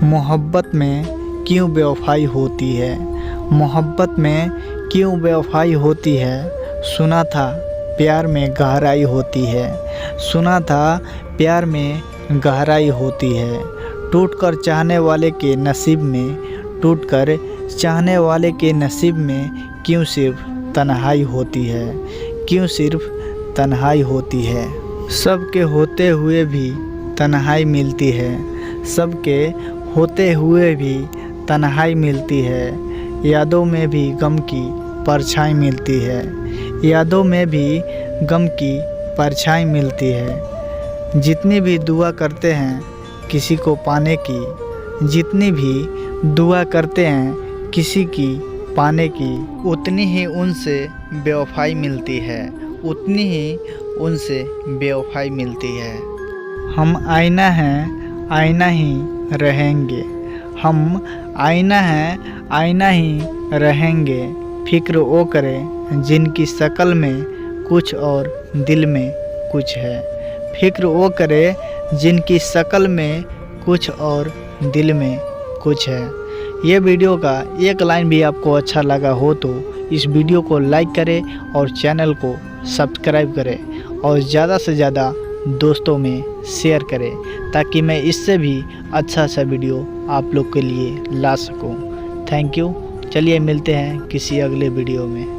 मोहब्बत में क्यों बेवफाई होती है, मोहब्बत में क्यों बेवफाई होती है। सुना था प्यार में गहराई होती है, सुना था प्यार में गहराई होती है। टूटकर चाहने वाले के नसीब में, टूटकर चाहने वाले के नसीब में क्यों सिर्फ तन्हाई होती है, क्यों सिर्फ तन्हाई होती है। सबके होते हुए भी तन्हाई मिलती है, सबके होते हुए भी तन्हाई मिलती है। यादों में भी गम की परछाई मिलती है, यादों में भी गम की परछाई मिलती है। जितनी भी दुआ करते हैं किसी को पाने की, जितनी भी दुआ करते हैं किसी की पाने की, उतनी ही उनसे बेवफाई मिलती है, उतनी ही उनसे बेवफाई मिलती है। हम आईना हैं, आईना ही रहेंगे, हम आईना हैं, आईना ही रहेंगे। फिक्र वो करें जिनकी शक्ल में कुछ और दिल में कुछ है, फिक्र वो करे जिनकी शक्ल में कुछ और दिल में कुछ है। ये वीडियो का एक लाइन भी आपको अच्छा लगा हो तो इस वीडियो को लाइक करें और चैनल को सब्सक्राइब करें और ज़्यादा से ज़्यादा दोस्तों में शेयर करें ताकि मैं इससे भी अच्छा सा वीडियो आप लोग के लिए ला सकूं। Thank you. चलिए मिलते हैं किसी अगले वीडियो में।